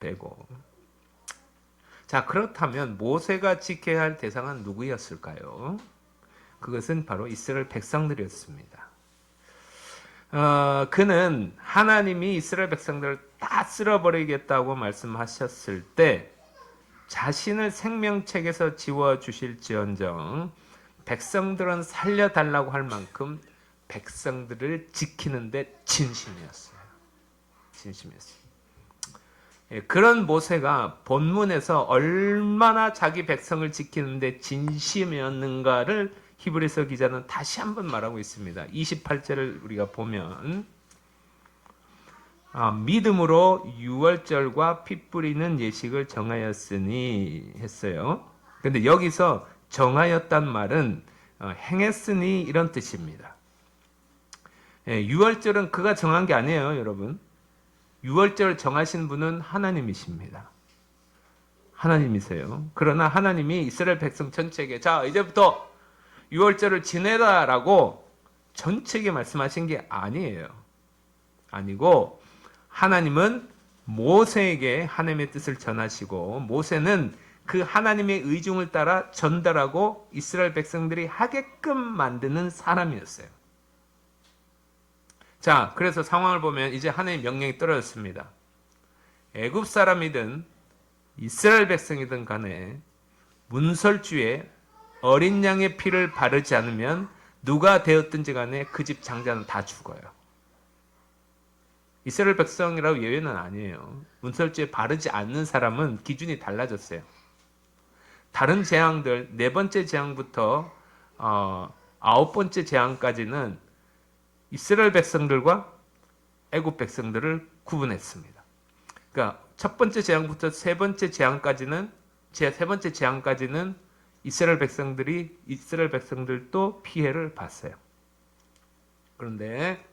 빼고. 자, 그렇다면 모세가 지켜야 할 대상은 누구였을까요? 그것은 바로 이스라엘 백성들이었습니다. 그는 하나님이 이스라엘 백성들을 다 쓸어버리겠다고 말씀하셨을 때 자신을 생명책에서 지워주실지언정 백성들은 살려달라고 할 만큼 백성들을 지키는데 진심이었어요. 진심이었어요. 그런 모세가 본문에서 얼마나 자기 백성을 지키는데 진심이었는가를 히브리서 기자는 다시 한번 말하고 있습니다. 28절을 우리가 보면 믿음으로 유월절과 피 뿌리는 예식을 정하였으니 했어요. 근데 여기서 정하였단 말은 행했으니 이런 뜻입니다. 유월절은 그가 정한 게 아니에요, 여러분. 유월절을 정하신 분은 하나님이십니다. 하나님이세요. 그러나 하나님이 이스라엘 백성 전체에게 자, 이제부터 유월절을 지내라라고 전체에게 말씀하신 게 아니에요. 아니고 하나님은 모세에게 하나님의 뜻을 전하시고 모세는 그 하나님의 의중을 따라 전달하고 이스라엘 백성들이 하게끔 만드는 사람이었어요. 자, 그래서 상황을 보면 이제 하나님의 명령이 떨어졌습니다. 애굽 사람이든 이스라엘 백성이든 간에 문설주에 어린 양의 피를 바르지 않으면 누가 되었든지 간에 그 집 장자는 다 죽어요. 이스라엘 백성이라고 예외는 아니에요. 문설주에 바르지 않는 사람은 기준이 달라졌어요. 다른 재앙들, 네 번째 재앙부터 아홉 번째 재앙까지는 이스라엘 백성들과 애굽 백성들을 구분했습니다. 그러니까 첫 번째 재앙부터 세 번째 재앙까지는 이스라엘 백성들도 피해를 봤어요. 그런데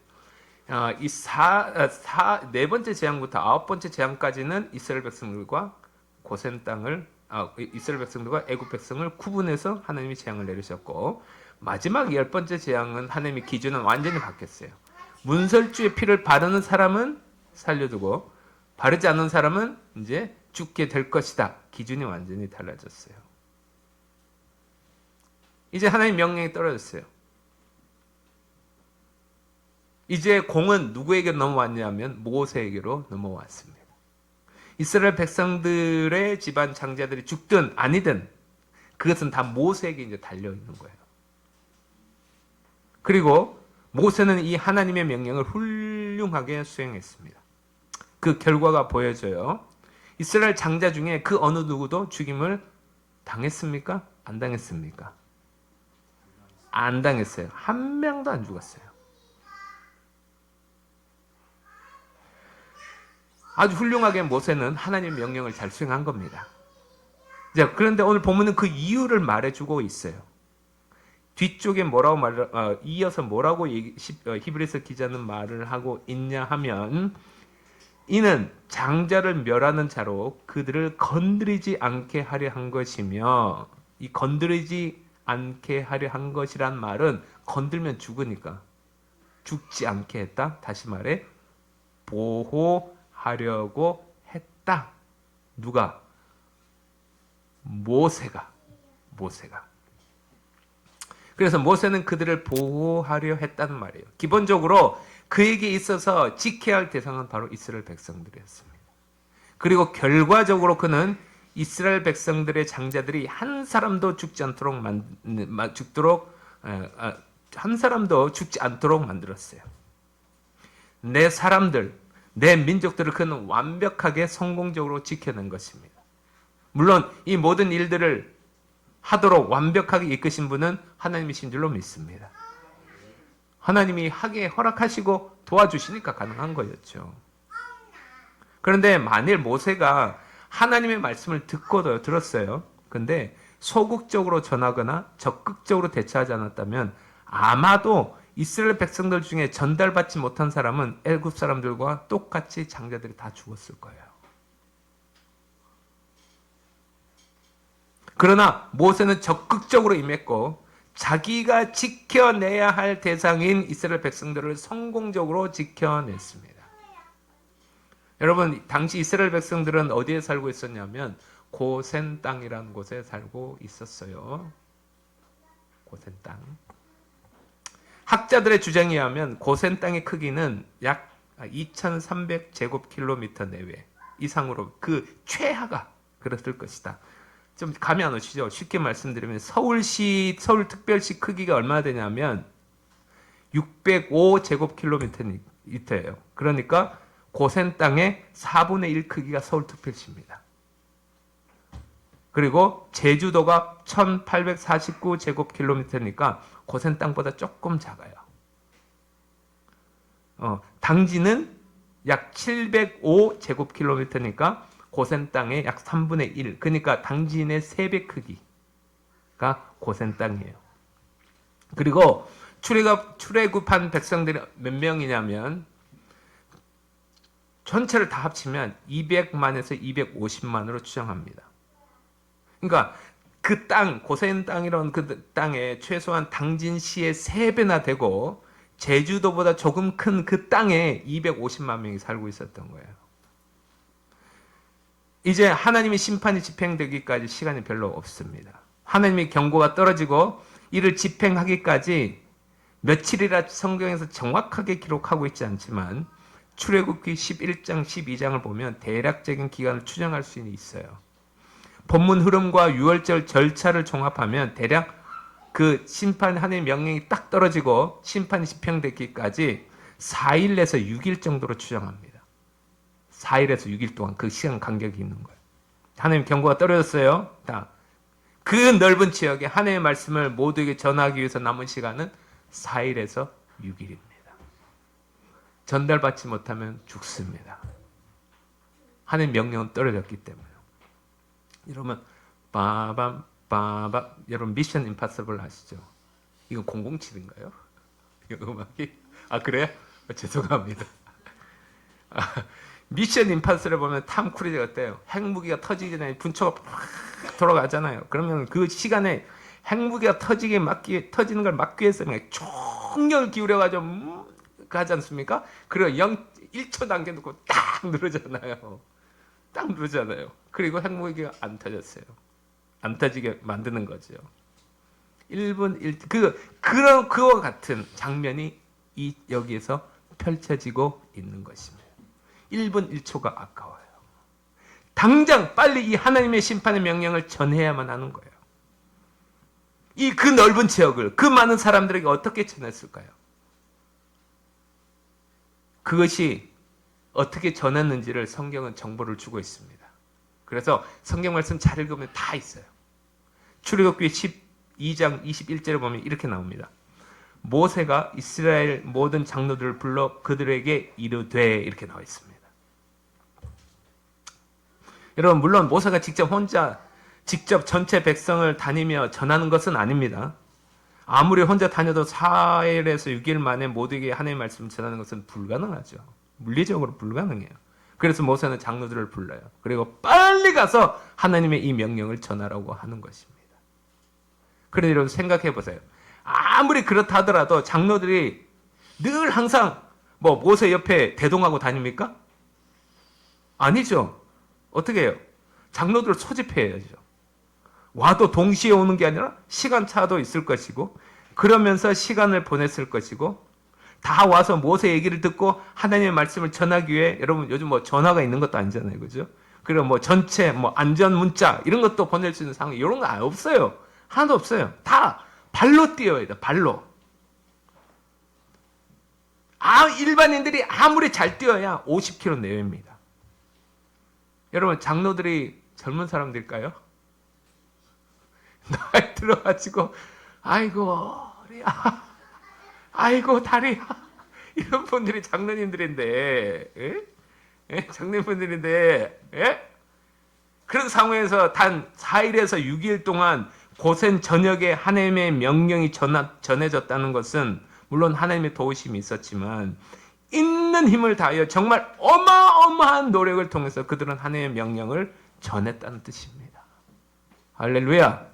네 번째 재앙부터 아홉 번째 재앙까지는 이스라엘 백성들과 고센 땅을 이스라엘 백성들과 애굽 백성을 구분해서 하나님이 재앙을 내리셨고 마지막 열 번째 재앙은 하나님의 기준은 완전히 바뀌었어요. 문설주의 피를 바르는 사람은 살려두고 바르지 않는 사람은 이제 죽게 될 것이다. 기준이 완전히 달라졌어요. 이제 하나님의 명령이 떨어졌어요. 이제 공은 누구에게 넘어왔냐면 모세에게로 넘어왔습니다. 이스라엘 백성들의 집안 장자들이 죽든 아니든 그것은 다 모세에게 이제 달려 있는 거예요. 그리고 모세는 이 하나님의 명령을 훌륭하게 수행했습니다. 그 결과가 보여져요. 이스라엘 장자 중에 그 어느 누구도 죽임을 당했습니까? 안 당했습니까? 안 당했어요. 한 명도 안 죽었어요. 아주 훌륭하게 모세는 하나님의 명령을 잘 수행한 겁니다. 자, 그런데 오늘 본문은 그 이유를 말해주고 있어요. 뒤쪽에 이어서 뭐라고 히브리서 기자는 말을 하고 있냐 하면 이는 장자를 멸하는 자로 그들을 건드리지 않게 하려 한 것이며 이 건드리지 않게 하려 한 것이란 말은 건들면 죽으니까 죽지 않게 했다. 다시 말해 보호하려고 했다. 누가? 모세가. 그래서 모세는 그들을 보호하려 했다는 말이에요. 기본적으로 그에게 있어서 지켜야 할 대상은 바로 이스라엘 백성들이었습니다. 그리고 결과적으로 그는 이스라엘 백성들의 장자들이 한 사람도 죽지 않도록 만들었어요. 내 사람들, 내 민족들을 그는 완벽하게 성공적으로 지켜낸 것입니다. 물론 이 모든 일들을 하도록 완벽하게 이끄신 분은 하나님이신 줄로 믿습니다. 하나님이 하게 허락하시고 도와주시니까 가능한 거였죠. 그런데 만일 모세가 하나님의 말씀을 들었어요. 근데 소극적으로 전하거나 적극적으로 대처하지 않았다면 아마도 이스라엘 백성들 중에 전달받지 못한 사람은 애굽 사람들과 똑같이 장자들이 다 죽었을 거예요. 그러나 모세는 적극적으로 임했고 자기가 지켜내야 할 대상인 이스라엘 백성들을 성공적으로 지켜냈습니다. 여러분, 당시 이스라엘 백성들은 어디에 살고 있었냐면 고센 땅이라는 곳에 살고 있었어요. 고센 땅. 학자들의 주장에 의하면 고센 땅의 크기는 약 2,300제곱킬로미터 내외 이상으로 그 최하가 그랬을 것이다. 좀 감이 안 오시죠? 쉽게 말씀드리면 서울특별시 크기가 얼마나 되냐면 605제곱킬로미터예요. 그러니까 고센 땅의 4분의 1 크기가 서울특별시입니다. 그리고 제주도가 1849제곱킬로미터니까 고센 땅보다 조금 작아요. 당진은 약 705제곱킬로미터니까 고센 땅의 약 3분의 1. 그러니까 당진의 3배 크기가 고센 땅이에요. 그리고 출애굽한 백성들이 몇 명이냐면 전체를 다 합치면 200만에서 250만으로 추정합니다. 그러니까 그 땅, 고센 땅이라는 그 땅에 최소한 당진시의 3배나 되고 제주도보다 조금 큰 그 땅에 250만 명이 살고 있었던 거예요. 이제 하나님의 심판이 집행되기까지 시간이 별로 없습니다. 하나님의 경고가 떨어지고 이를 집행하기까지 며칠이라 성경에서 정확하게 기록하고 있지 않지만 출애굽기 11장, 12장을 보면 대략적인 기간을 추정할 수 있어요. 본문 흐름과 유월절 절차를 종합하면 대략 그 심판 하나님의 명령이 딱 떨어지고 심판이 집행되기까지 4일에서 6일 정도로 추정합니다. 4일에서 6일 동안 그 시간 간격이 있는 거예요. 하나님 경고가 떨어졌어요. 그 넓은 지역에 하나님의 말씀을 모두에게 전하기 위해서 남은 시간은 4일에서 6일입니다. 전달받지 못하면 죽습니다. 하나님의 명령은 떨어졌기 때문에. 여러분, 여러분 미션 임파서블 아시죠? 이거 007인가요? 이거 음악이? 아, 그래요? 죄송합니다. 미션 임파서블을 보면 탐 크루즈가 어때요? 핵무기가 터지기 전에 분초가 팍 돌아가잖아요. 그러면 그 시간에 핵무기가 터지는 걸 막기 위해서 총력을 기울여가지고 하지 않습니까? 그리고 1초 남겨놓고 딱 누르잖아요. 딱 누르잖아요. 그리고 핵무기가 안 터졌어요. 안 터지게 만드는 거죠. 1분 1, 그와 같은 장면이 여기에서 펼쳐지고 있는 것입니다. 1분 1초가 아까워요. 당장 빨리 이 하나님의 심판의 명령을 전해야만 하는 거예요. 그 넓은 지역을 그 많은 사람들에게 어떻게 전했을까요? 그것이 어떻게 전했는지를 성경은 정보를 주고 있습니다. 그래서 성경 말씀 잘 읽으면 다 있어요. 출애굽기 12장 21절에 보면 이렇게 나옵니다. 모세가 이스라엘 모든 장로들을 불러 그들에게 이르되 이렇게 나와 있습니다. 여러분, 물론 모세가 직접 전체 백성을 다니며 전하는 것은 아닙니다. 아무리 혼자 다녀도 4일에서 6일 만에 모두에게 하나님의 말씀을 전하는 것은 불가능하죠. 물리적으로 불가능해요. 그래서 모세는 장로들을 불러요. 그리고 빨리 가서 하나님의 이 명령을 전하라고 하는 것입니다. 그런데 여러분 생각해 보세요. 아무리 그렇다 하더라도 장로들이 늘 항상 모세 옆에 대동하고 다닙니까? 아니죠. 어떻게 해요? 장로들을 소집해야죠. 와도 동시에 오는 게 아니라 시간차도 있을 것이고 그러면서 시간을 보냈을 것이고 다 와서 모세 얘기를 듣고 하나님의 말씀을 전하기 위해 여러분 요즘 전화가 있는 것도 아니잖아요. 그죠? 그리고 전체 안전 문자 이런 것도 보낼 수 있는 상황 이런 거 없어요. 하나도 없어요. 다 발로 뛰어야 돼. 발로. 일반인들이 아무리 잘 뛰어야 50km 내외입니다. 여러분 장로들이 젊은 사람들일까요? 나이 들어가지고 아이고 허리야, 아이고 다리야 이런 분들이 장로님들인데, 장로님분들인데, 그런 상황에서 단 4일에서 6일 동안 고센 전역에 하나님의 명령이 전해졌다는 것은 물론 하나님의 도우심이 있었지만 있는 힘을 다하여 정말 어마어마한 노력을 통해서 그들은 하나님의 명령을 전했다는 뜻입니다. 할렐루야.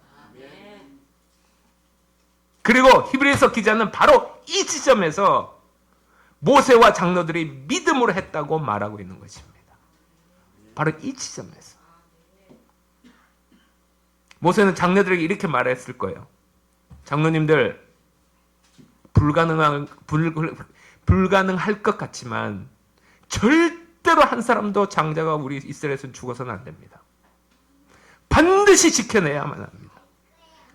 그리고 히브리서 기자는 바로 이 지점에서 모세와 장로들이 믿음으로 했다고 말하고 있는 것입니다. 바로 이 지점에서. 모세는 장로들에게 이렇게 말했을 거예요. 장로님들, 불가능할 것 같지만 절대로 한 사람도 장자가 우리 이스라엘에서는 죽어서는 안 됩니다. 반드시 지켜내야만 합니다.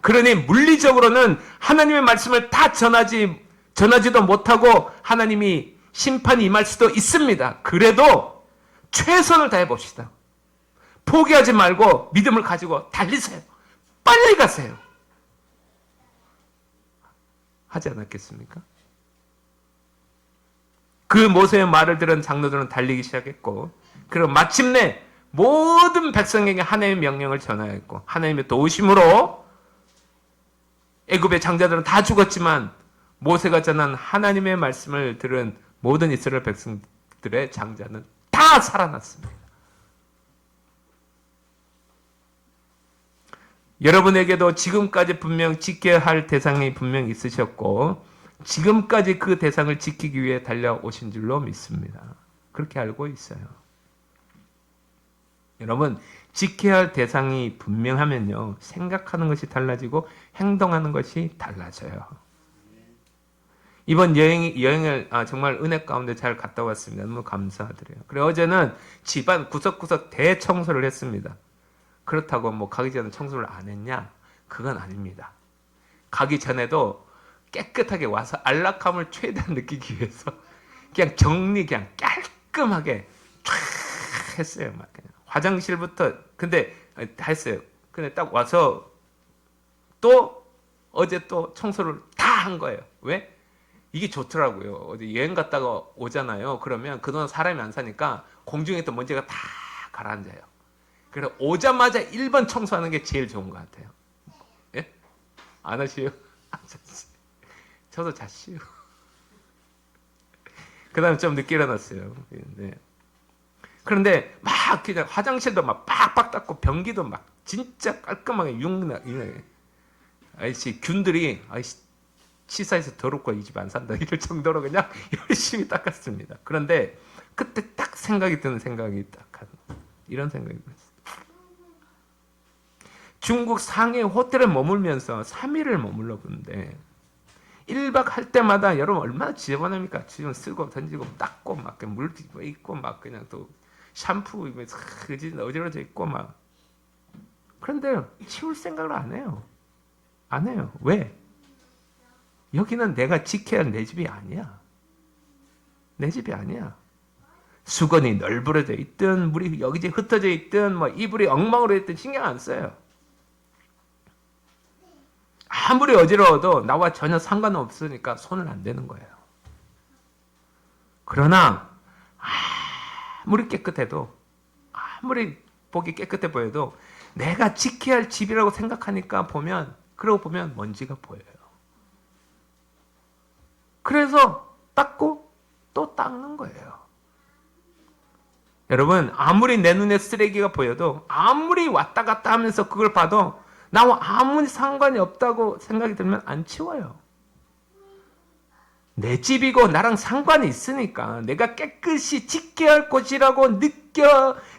그러니 물리적으로는 하나님의 말씀을 다 전하지도 못하고 하나님이 심판이 임할 수도 있습니다. 그래도 최선을 다해 봅시다. 포기하지 말고 믿음을 가지고 달리세요. 빨리 가세요. 하지 않았겠습니까? 그 모세의 말을 들은 장로들은 달리기 시작했고, 그리고 마침내 모든 백성에게 하나님의 명령을 전하였고, 하나님의 도우심으로 애굽의 장자들은 다 죽었지만 모세가 전한 하나님의 말씀을 들은 모든 이스라엘 백성들의 장자는 다 살아났습니다. 여러분에게도 지금까지 분명 지켜야 할 대상이 분명 있으셨고 지금까지 그 대상을 지키기 위해 달려오신 줄로 믿습니다. 그렇게 알고 있어요. 여러분, 지켜야 할 대상이 분명하면요, 생각하는 것이 달라지고 행동하는 것이 달라져요. 이번 여행을 정말 은혜 가운데 잘 갔다 왔습니다. 너무 감사드려요. 그리고 어제는 집안 구석구석 대청소를 했습니다. 그렇다고 뭐 가기 전에 청소를 안 했냐? 그건 아닙니다. 가기 전에도 깨끗하게 와서 안락함을 최대한 느끼기 위해서 그냥 정리 그냥 깔끔하게 쫙 했어요. 막 그냥 화장실부터 근데 다 했어요. 근데 딱 와서 또 어제 또 청소를 다 한 거예요. 왜? 이게 좋더라고요. 어디 여행 갔다가 오잖아요. 그러면 그동안 사람이 안 사니까 공중에 있던 먼지가 다 가라앉아요. 그래서 오자마자 1번 청소하는 게 제일 좋은 것 같아요. 예? 안 하시요? 저도 잤시요. 그 다음에 좀 늦게 일어났어요. 네. 그런데 막 그냥 화장실도 막 빡빡 닦고 변기도 막 진짜 깔끔하게 윤나게 아이씨 균들이 아이씨 치사해서 더럽고 이 집 안 산다 이럴 정도로 그냥 열심히 닦았습니다. 그런데 그때 딱 생각이 드는 생각이 딱 이런 생각이 들었어요. 중국 상해 호텔에 머물면서 3일을 머물러보는데 1박 할 때마다 여러분 얼마나 지저분합니까? 지금 쓰고 던지고 닦고 막 물 있고 막 그냥 또 샴푸 어지러져 있고 막 그런데 치울 생각을 안 해요. 안 해요. 왜? 여기는 내가 지켜야 할 내 집이 아니야. 내 집이 아니야. 수건이 널브러져 있든 물이 여기저기 흩어져 있든 뭐 이불이 엉망으로 있든 신경 안 써요. 아무리 어지러워도 나와 전혀 상관없으니까 손을 안 대는 거예요. 그러나 아무리 깨끗해도 아무리 보기 깨끗해 보여도 내가 지켜야 할 집이라고 생각하니까 그러고 보면 먼지가 보여요. 그래서 닦고 또 닦는 거예요. 여러분 아무리 내 눈에 쓰레기가 보여도 아무리 왔다 갔다 하면서 그걸 봐도 나와 아무리 상관이 없다고 생각이 들면 안 치워요. 내 집이고 나랑 상관이 있으니까 내가 깨끗이 지켜야 할 곳이라고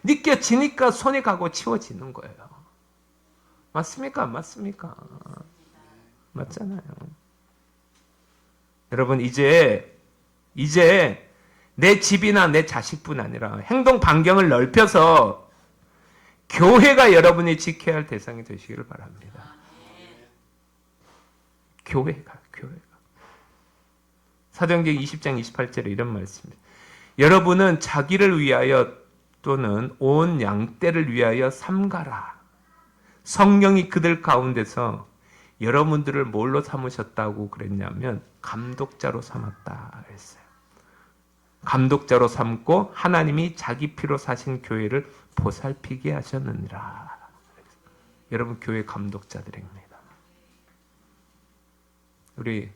느껴지니까 손이 가고 치워지는 거예요. 맞습니까? 안 맞습니까? 맞잖아요. 여러분 이제 내 집이나 내 자식뿐 아니라 행동 반경을 넓혀서 교회가 여러분이 지켜야 할 대상이 되시기를 바랍니다. 교회가. 사도행전 20장 28절에 이런 말씀입니다. 여러분은 자기를 위하여 또는 온 양떼를 위하여 삼가라. 성령이 그들 가운데서 여러분들을 뭘로 삼으셨다고 그랬냐면 감독자로 삼았다 했어요. 감독자로 삼고 하나님이 자기 피로 사신 교회를 보살피게 하셨느니라. 여러분 교회 감독자들입니다. 우리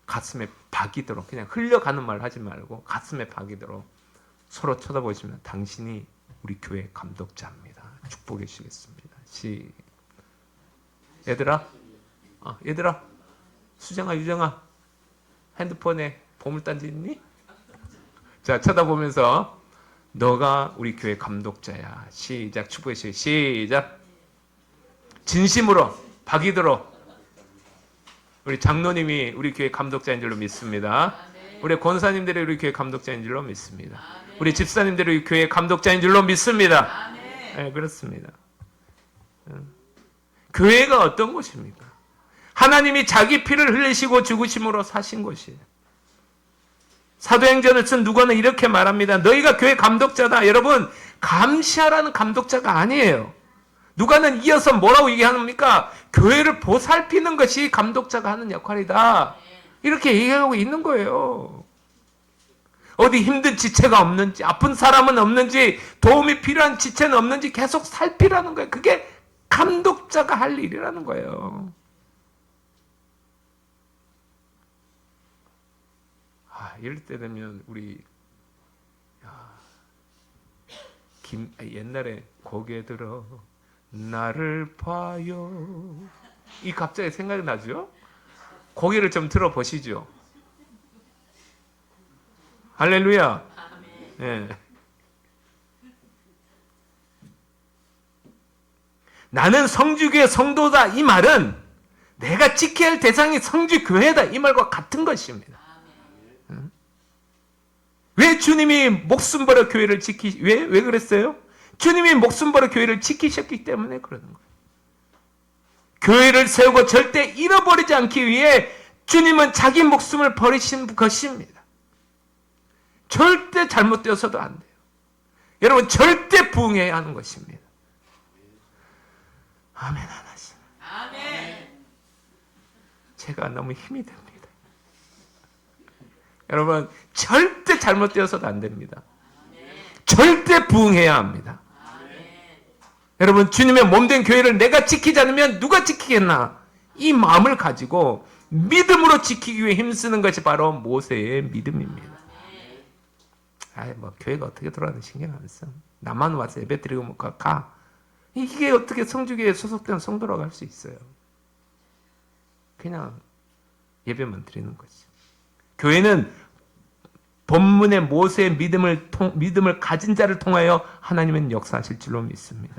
가슴에 박이도록 그냥 흘려가는 말 하지 말고 가슴에 박이도록 서로 쳐다보시면 당신이 우리 교회 감독자입니다. 축복해 주시겠습니다. 얘들아 수정아 유정아 핸드폰에 보물단지 있니? 자 쳐다보면서 너가 우리 교회 감독자야. 시작. 축복의 시작. 진심으로 박이도록 우리 장로님이 우리 교회 감독자인 줄로 믿습니다. 우리 권사님들이 우리 교회 감독자인 줄로 믿습니다. 우리 집사님들이 우리 교회 감독자인 줄로 믿습니다. 네, 그렇습니다. 교회가 어떤 곳입니까? 하나님이 자기 피를 흘리시고 죽으심으로 사신 곳이에요. 사도행전을 쓴 누가는 이렇게 말합니다. 너희가 교회 감독자다. 여러분, 감시하라는 감독자가 아니에요. 누가는 이어서 뭐라고 얘기합니까? 교회를 보살피는 것이 감독자가 하는 역할이다. 이렇게 얘기하고 있는 거예요. 어디 힘든 지체가 없는지, 아픈 사람은 없는지, 도움이 필요한 지체는 없는지 계속 살피라는 거예요. 그게 감독자가 할 일이라는 거예요. 이럴 때 되면 우리 옛날에 고개 들어 나를 봐요. 이 갑자기 생각이 나죠? 고개를 좀 들어보시죠. 할렐루야. 네. 나는 성주교회 성도다. 이 말은 내가 지켜야 할 대상이 성주교회다. 이 말과 같은 것입니다. 왜 주님이 목숨 걸어 교회를 왜 그랬어요? 주님이 목숨 걸어 교회를 지키셨기 때문에 그러는 거예요. 교회를 세우고 절대 잃어버리지 않기 위해 주님은 자기 목숨을 버리신 것입니다. 절대 잘못되어서도 안 돼요. 여러분, 절대 부응해야 하는 것입니다. 아멘 안 하시네. 아멘. 제가 너무 힘이 됩니다. 여러분, 절대 잘못되어서도 안 됩니다. 절대 부응해야 합니다. 여러분, 주님의 몸된 교회를 내가 지키지 않으면 누가 지키겠나? 이 마음을 가지고 믿음으로 지키기 위해 힘쓰는 것이 바로 모세의 믿음입니다. 교회가 어떻게 돌아가는지 신경 안 써. 나만 와서 예배 드리고 가. 이게 어떻게 성주교회에 소속된 성도라고 할 수 있어요? 그냥 예배만 드리는 거지. 교회는 본문의 모세의 믿음을 가진 자를 통하여 하나님은 역사하실 줄로 믿습니다.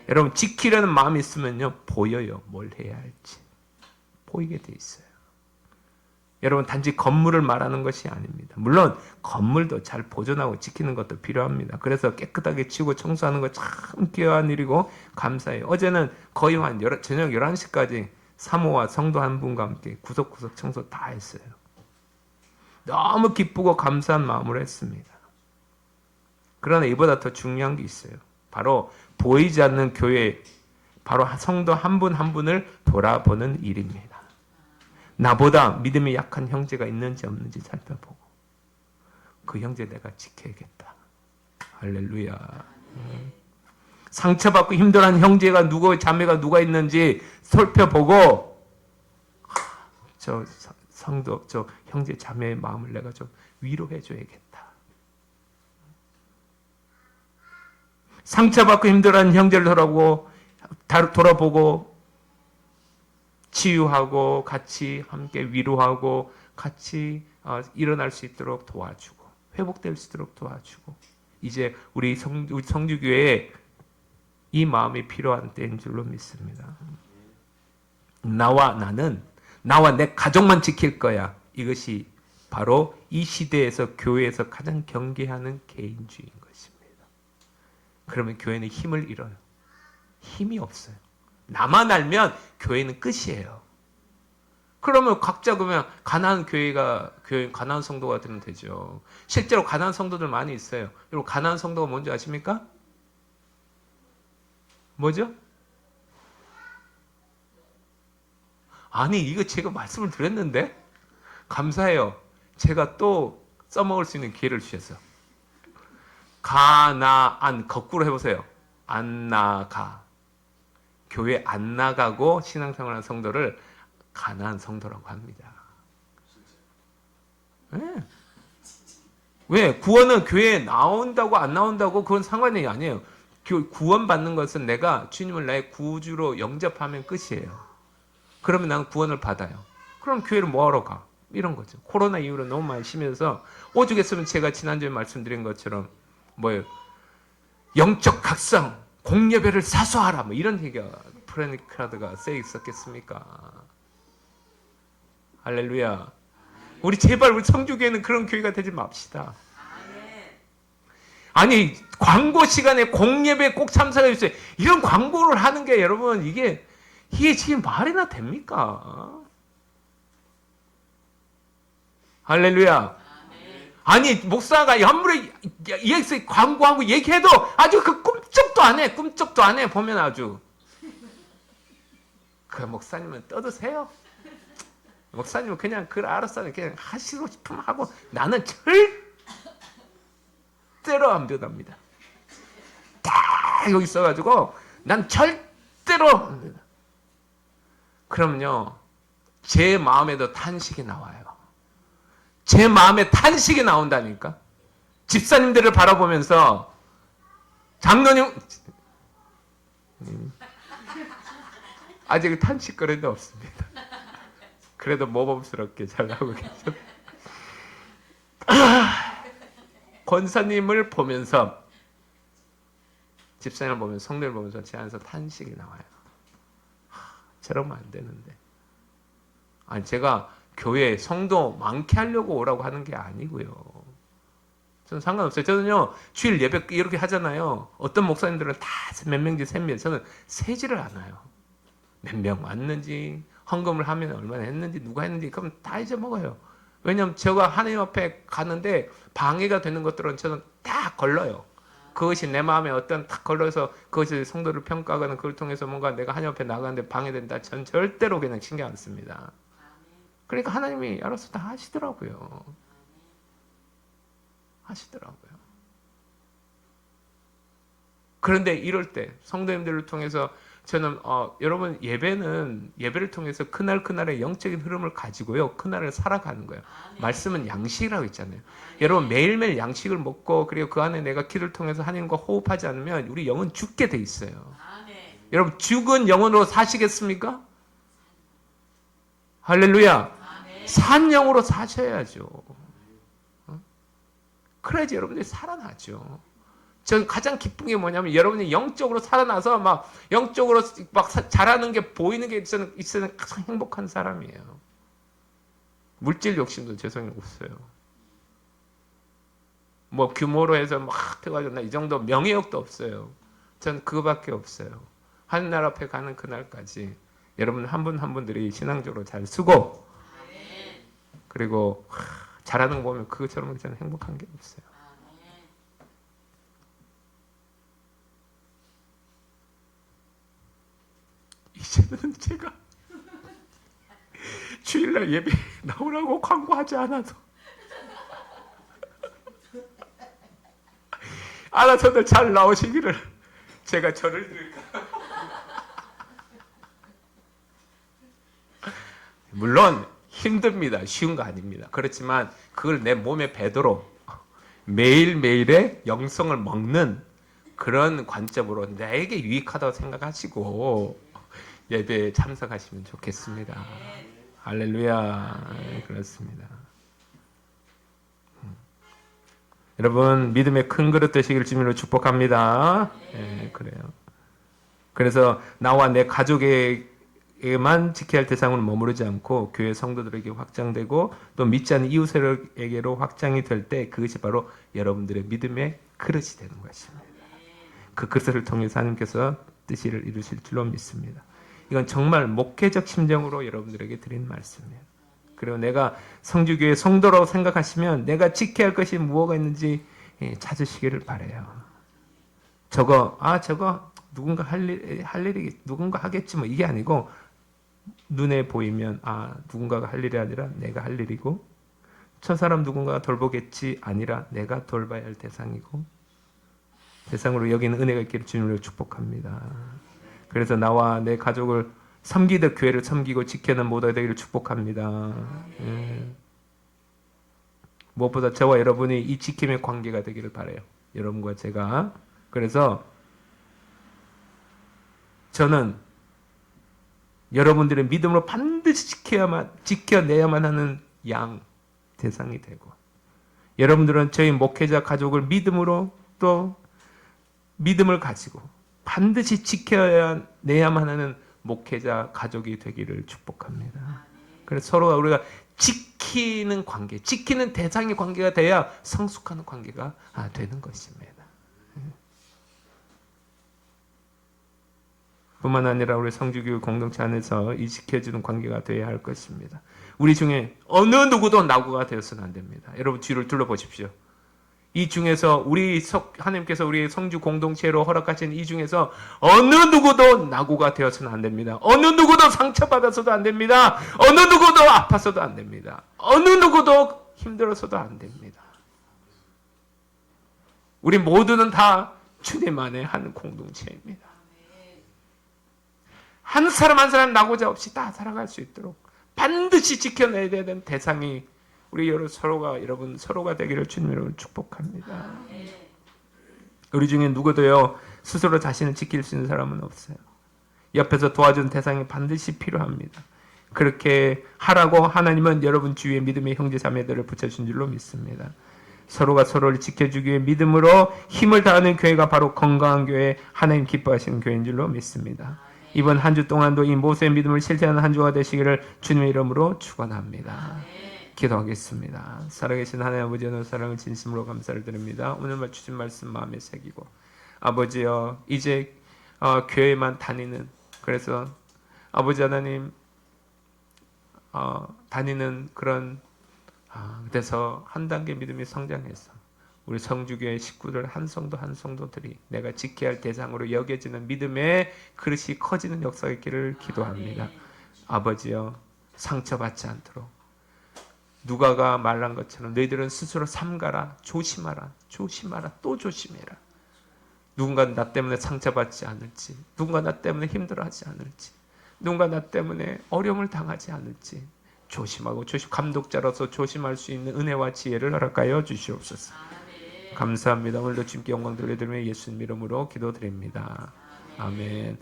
여러분, 지키려는 마음이 있으면요, 보여요. 뭘 해야 할지. 보이게 돼 있어요. 여러분, 단지 건물을 말하는 것이 아닙니다. 물론 건물도 잘 보존하고 지키는 것도 필요합니다. 그래서 깨끗하게 치우고 청소하는 거 참 귀한 일이고 감사해요. 어제는 거의 저녁 11시까지 사모와 성도 한 분과 함께 구석구석 청소 다 했어요. 너무 기쁘고 감사한 마음으로 했습니다. 그러나 이보다 더 중요한 게 있어요. 바로 보이지 않는 교회, 바로 성도 한 분 한 분을 돌아보는 일입니다. 나보다 믿음이 약한 형제가 있는지 없는지 살펴보고 그 형제 내가 지켜야겠다. 할렐루야. 상처받고 힘들어하는 형제가 자매가 누가 있는지 살펴보고 저 형제 자매의 마음을 내가 좀 위로해 줘야겠다. 상처받고 힘들어하는 형제를 돌아보고 치유하고 같이 함께 위로하고 같이 일어날 수 있도록 도와주고 회복될 수 있도록 도와주고 이제 우리 성주교회에 이 마음이 필요한 때인 줄로 믿습니다. 나와 내 가족만 지킬 거야. 이것이 바로 이 시대에서 교회에서 가장 경계하는 개인주의인 것입니다. 그러면 교회는 힘을 잃어요. 힘이 없어요. 나만 알면 교회는 끝이에요. 그러면 각자 그러면 가난한 가난한 성도가 되면 되죠. 실제로 가난한 성도들 많이 있어요. 여러분, 가난한 성도가 뭔지 아십니까? 뭐죠? 아니, 이거 제가 말씀을 드렸는데? 감사해요. 제가 또 써먹을 수 있는 기회를 주셨어요. 가나안, 거꾸로 해보세요. 안 나가. 교회 안 나가고 신앙생활하는 성도를 가난한 성도라고 합니다. 네. 왜? 구원은 교회에 나온다고 안 나온다고 그건 상관이 아니에요. 구원받는 것은 내가 주님을 나의 구주로 영접하면 끝이에요. 그러면 나는 구원을 받아요. 그럼 교회를 뭐하러 가? 이런 거죠. 코로나 이후로 너무 많이 심해져서 오죽했으면 제가 지난주에 말씀드린 것처럼 뭐예요? 영적 각성, 공예배를 사수하라. 뭐 이런 얘기가 프레니크라드가 써 있었겠습니까? 할렐루야. 우리 제발 우리 성주교회는 그런 교회가 되지 맙시다. 아니 광고 시간에 공예배 꼭 참석해 주세요. 이런 광고를 하는 게 여러분 이게 지금 말이나 됩니까? 할렐루야. 아니 목사가 아무리 EX 광고하고 얘기해도 아주 그 꿈쩍도 안 해. 꿈쩍도 안 해. 보면 아주 그 목사님은 떠드세요. 목사님은 그냥 그걸 알아서 그냥 하시고 싶으면 하고 나는 절대로 안 변합니다. 딱 여기 있어가지고 난 절대로 안 변합니다. 그러면요 제 마음에도 탄식이 나와요. 제 마음에 탄식이 나온다니까. 집사님들을 바라보면서 장로님 아직 탄식거리는 없습니다. 그래도 모범스럽게 잘 나오고 계셔. 권사님을 보면서 집사님을 보면서 성도를 보면서 제 안에서 탄식이 나와요. 저러면 안 되는데. 아니 제가 교회에 성도 많게 하려고 오라고 하는 게 아니고요. 저는 상관없어요. 저는요 주일 예배 이렇게 하잖아요. 어떤 목사님들은 다 몇 명인지 셉니다. 저는 세지를 않아요. 몇 명 왔는지 헌금을 하면 얼마나 했는지 누가 했는지 그럼 다 잊어먹어요. 왜냐하면 제가 하나님 앞에 가는데 방해가 되는 것들은 저는 다 걸러요. 그것이 내 마음에 어떤 딱 걸러서 그것이 성도를 평가하거나 그걸 통해서 뭔가 내가 하나님 앞에 나가는데 방해된다. 전 절대로 그냥 신경 안 씁니다. 그러니까 하나님이 알아서 다 하시더라고요. 하시더라고요. 그런데 이럴 때 성도님들을 통해서 저는 여러분 예배를 통해서 그날의 영적인 흐름을 가지고요. 그날을 살아가는 거예요. 말씀은 양식이라고 있잖아요. 여러분 매일매일 양식을 먹고 그리고 그 안에 내가 기도를 통해서 하나님과 호흡하지 않으면 우리 영은 죽게 돼 있어요. 여러분 죽은 영혼으로 사시겠습니까? 할렐루야. 산 영으로 사셔야죠. 그래야지 여러분들이 살아나죠. 전 가장 기쁜 게 뭐냐면 여러분이 영적으로 살아나서 막 영적으로 막 잘하는 게 보이는 게 있으면 가장 행복한 사람이에요. 물질 욕심도 죄송히 없어요. 뭐 규모로 해서 막 해가지고 나 이 정도 명예욕도 없어요. 전 그거밖에 없어요. 하늘 앞에 가는 그날까지 여러분 한 분 한 분들이 신앙적으로 잘 쓰고 그리고 잘하는 거 보면 그것처럼 저는 행복한 게 없어요. 이제는 제가 주일날 예배 나오라고 광고하지 않아도 알아서들 잘 나오시기를 제가 절을 드릴까. 물론 힘듭니다. 쉬운 거 아닙니다. 그렇지만 그걸 내 몸에 배도록 매일매일의 영성을 먹는 그런 관점으로 나에게 유익하다고 생각하시고 예배에 참석하시면 좋겠습니다. 할렐루야. 그렇습니다. 여러분 믿음의 큰 그릇 되시길 주님으로 축복합니다. 네, 그래요. 그래서 나와 내 가족에게만 지켜야 할 대상으로 머무르지 않고 교회 성도들에게 확장되고 또 믿지 않는 이웃에게로 확장이 될 때 그것이 바로 여러분들의 믿음의 그릇이 되는 것입니다. 그 그릇을 통해서 하나님께서 뜻을 이루실 줄로 믿습니다. 이건 정말 목회적 심정으로 여러분들에게 드린 말씀이에요. 그리고 내가 성주교회 성도라고 생각하시면 내가 지켜야 할 것이 무엇가 있는지 찾으시기를 바라요. 저거 누군가 할 일이 누군가 하겠지 뭐 이게 아니고 눈에 보이면 누군가가 할 일이 아니라 내가 할 일이고 저 사람 누군가가 돌보겠지 아니라 내가 돌봐야 할 대상이고 대상으로 여기는 은혜가 있기를 주님으로 축복합니다. 그래서 나와 내 가족을 섬기듯 교회를 섬기고 지켜는 모두가 되기를 축복합니다. 무엇보다 저와 여러분이 이 지킴의 관계가 되기를 바라요. 여러분과 제가. 그래서 저는 여러분들의 믿음으로 반드시 지켜내야만 하는 양 대상이 되고 여러분들은 저희 목회자 가족을 믿음으로 또 믿음을 가지고 반드시 지켜내야만 하는 목회자 가족이 되기를 축복합니다. 그래서 서로 우리가 지키는 관계, 지키는 대상의 관계가 돼야 성숙하는 관계가 되는 것입니다. 뿐만 아니라 우리 성주교회 공동체 안에서 이 지켜주는 관계가 되어야 할 것입니다. 우리 중에 어느 누구도 낙오가 되어서는 안 됩니다. 여러분 뒤를 둘러보십시오. 이 중에서 하나님께서 우리 성주 공동체로 허락하신 이 중에서 어느 누구도 낙오가 되어서는 안 됩니다. 어느 누구도 상처받아서도 안 됩니다. 어느 누구도 아파서도 안 됩니다. 어느 누구도 힘들어서도 안 됩니다. 우리 모두는 다 주님 안에 한 공동체입니다. 한 사람 한 사람 낙오자 없이 다 살아갈 수 있도록 반드시 지켜내야 되는 대상이 우리 여러분 서로가 되기를 주님으로 축복합니다. 우리 중에 누구도요 스스로 자신을 지킬 수 있는 사람은 없어요. 옆에서 도와준 대상이 반드시 필요합니다. 그렇게 하라고 하나님은 여러분 주위에 믿음의 형제 자매들을 붙여준 줄로 믿습니다. 서로가 서로를 지켜주기 위해 믿음으로 힘을 다하는 교회가 바로 건강한 교회, 하나님 기뻐하시는 교회인 줄로 믿습니다. 이번 한 주 동안도 이 모세의 믿음을 실천하는 한 주가 되시기를 주님의 이름으로 축원합니다. 기도하겠습니다. 살아계신 하나님 아버지, 오늘 사랑을 진심으로 감사를 드립니다. 오늘 주신 말씀 마음에 새기고 아버지여 이제 교회만 다니는, 그래서 아버지 하나님 다니는 그런 그래서 한 단계 믿음이 성장해서 우리 성주교회 식구들 한 성도 한 성도들이 내가 지켜야 할 대상으로 여겨지는 믿음의 그릇이 커지는 역사가 있기를 기도합니다. 아버지여 상처받지 않도록 누가가 말한 것처럼 너희들은 스스로 삼가라, 조심하라, 조심하라, 또 조심해라. 누군가 나 때문에 상처받지 않을지, 누군가 나 때문에 힘들어하지 않을지, 누군가 나 때문에 어려움을 당하지 않을지 조심하고 감독자로서 조심할 수 있는 은혜와 지혜를 허락하여 주시옵소서. 감사합니다. 오늘도 주님께 영광 돌려드리며 예수님 이름으로 기도드립니다. 아멘.